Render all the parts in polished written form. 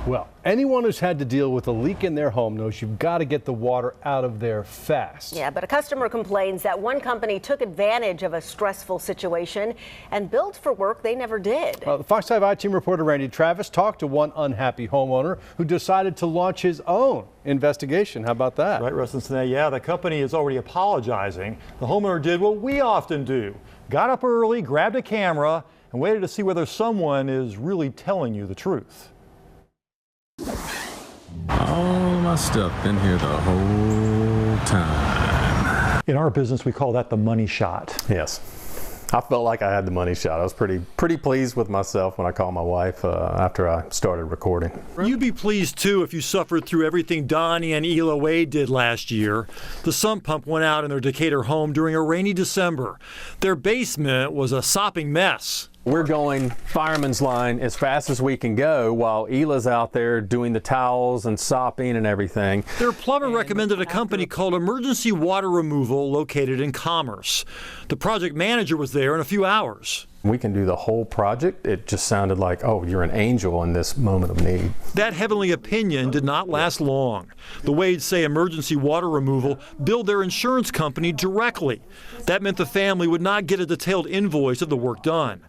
Well, anyone who's had to deal with a leak in their home knows you've got to get the water out of there fast. Yeah, but a customer complains that one company took advantage of a stressful situation and billed for work they never did. The Fox 5 I-Team reporter Randy Travis talked to one unhappy homeowner who decided to launch his own investigation. How about that? Right, Russ and Sinead. Yeah, the company is already apologizing. The homeowner did what we often do. Got up early, grabbed a camera, and waited to see whether someone is really telling you the truth. All my stuff been here the whole time. In our business, we call that the money shot. Yes. I felt like I had the money shot. I was pretty pleased with myself when I called my wife after I started recording. You'd be pleased too if you suffered through everything Donnie and Ila Wade did last year. The sump pump went out in their Decatur home during a rainy December. Their basement was a sopping mess. We're going fireman's line as fast as we can go while Ila's out there doing the towels and sopping and everything. Their plumber recommended a company called Emergency Water Removal located in Commerce. The project manager was there in a few hours. We can do the whole project. It just sounded like, oh, you're an angel in this moment of need. That heavenly opinion did not last long. The Wades say Emergency Water Removal billed their insurance company directly. That meant the family would not get a detailed invoice of the work done.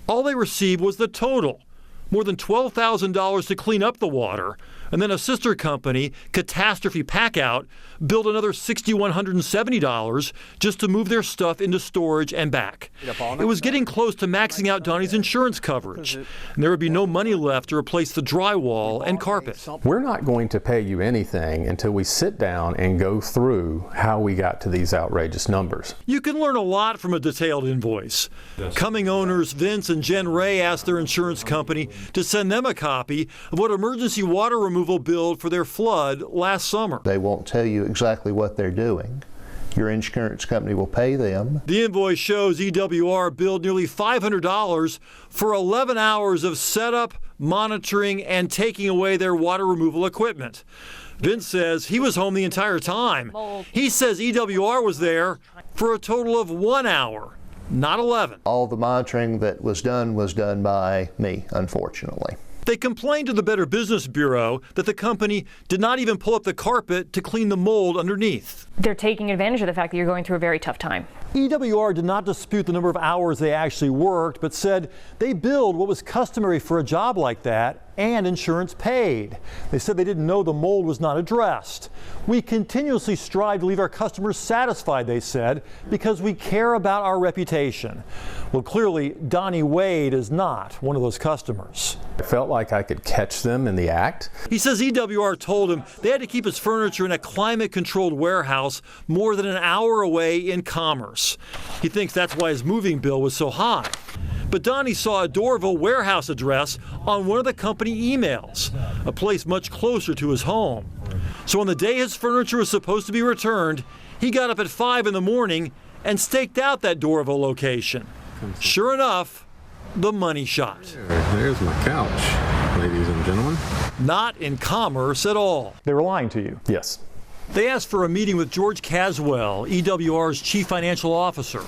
All they received was the total, more than $12,000 to clean up the water, and then a sister company, Catastrophe Packout, billed another $6,170 just to move their stuff into storage and back. It was getting close to maxing out Donnie's insurance coverage, and there would be no money left to replace the drywall and carpet. We're not going to pay you anything until we sit down and go through how we got to these outrageous numbers. You can learn a lot from a detailed invoice. Coming owners Vince and Jen Ray asked their insurance company to send them a copy of what emergency water removal billed for their flood last summer. They won't tell you exactly what they're doing. Your insurance company will pay them. The invoice shows EWR billed nearly $500 for 11 hours of setup, monitoring, and taking away their water removal equipment. Vince says he was home the entire time. He says EWR was there for a total of 1 hour, not 11. All the monitoring that was done by me, unfortunately. They complained to the Better Business Bureau that the company did not even pull up the carpet to clean the mold underneath. They're taking advantage of the fact that you're going through a very tough time. EWR did not dispute the number of hours they actually worked, but said they billed what was customary for a job like that and insurance paid. They said they didn't know the mold was not addressed. We continuously strive to leave our customers satisfied, they said, because we care about our reputation. Well, clearly, Donnie Wade is not one of those customers. I felt like I could catch them in the act. He says EWR told him they had to keep his furniture in a climate-controlled warehouse more than an hour away in Commerce. He thinks that's why his moving bill was so high. But Donnie saw a Doraville warehouse address on one of the company emails, a place much closer to his home. So on the day his furniture was supposed to be returned, he got up at 5 in the morning and staked out that Doraville location. Sure enough, the money shot. There's my couch, ladies and gentlemen. Not in Commerce at all. They were lying to you. Yes. They asked for a meeting with George Caswell, EWR's chief financial officer.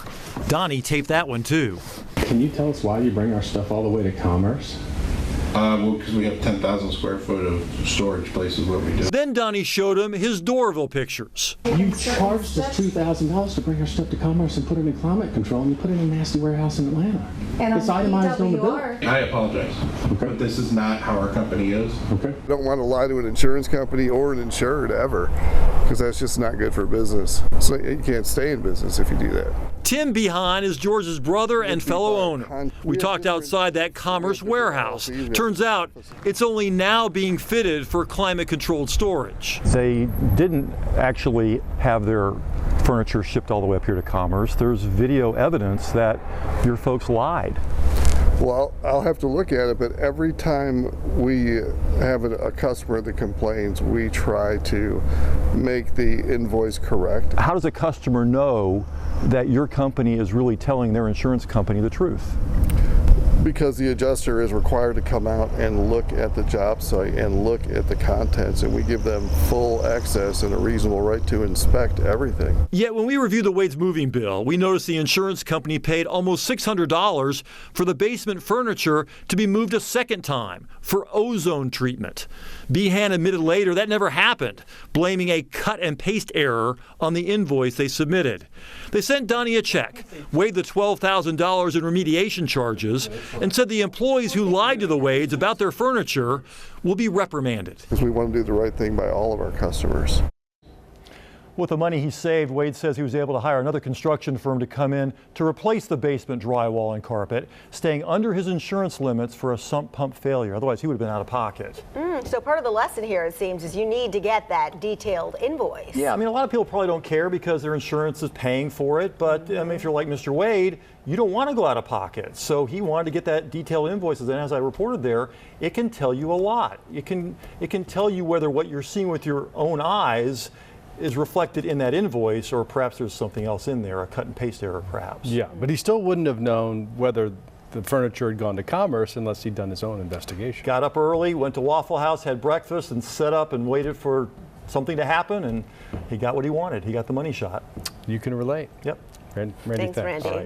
Donnie taped that one too. Can you tell us why you bring our stuff all the way to Commerce? Well, because we have 10,000 square foot of storage places what we do. Then Donnie showed him his Doraville pictures. You charged us $2,000 to bring our stuff to Commerce and put it in climate control, and you put it in a nasty warehouse in Atlanta. And it's itemized on the bill. I apologize, but this is not how our company is. Okay. I don't want to lie to an insurance company or an insured ever, because that's just not good for business. So you can't stay in business if you do that. Tim Behan is George's brother and fellow owner. We talked outside that Commerce warehouse. Turns out it's only now being fitted for climate-controlled storage. They didn't actually have their furniture shipped all the way up here to Commerce. There's video evidence that your folks lied. Well, I'll have to look at it, but every time we have a customer that complains, we try to make the invoice correct. How does a customer know that your company is really telling their insurance company the truth? Because the adjuster is required to come out and look at the job site and look at the contents, and we give them full access and a reasonable right to inspect everything. Yet when we reviewed the Wade's moving bill, we noticed the insurance company paid almost $600 for the basement furniture to be moved a second time for ozone treatment. Behan admitted later that never happened, blaming a cut and paste error on the invoice they submitted. They sent Donnie a check, weighed the $12,000 in remediation charges, and said the employees who lied to the Wades about their furniture will be reprimanded. Because we want to do the right thing by all of our customers. With the money he saved, Wade says he was able to hire another construction firm to come in to replace the basement drywall and carpet, staying under his insurance limits for a sump pump failure. Otherwise, he would have been out of pocket. So part of the lesson here, it seems, is you need to get that detailed invoice. Yeah, I mean, a lot of people probably don't care because their insurance is paying for it. But I mean, if you're like Mr. Wade, you don't want to go out of pocket. So he wanted to get that detailed invoices. And as I reported there, it can tell you a lot. It can tell you whether what you're seeing with your own eyes is reflected in that invoice, or perhaps there's something else in there, a cut and paste error perhaps. Yeah, but he still wouldn't have known whether the furniture had gone to Commerce unless he'd done his own investigation. Got up early, went to Waffle House, had breakfast, and set up and waited for something to happen, and he got what he wanted. He got the money shot. You can relate. Yep. Randy, Thanks, Randy.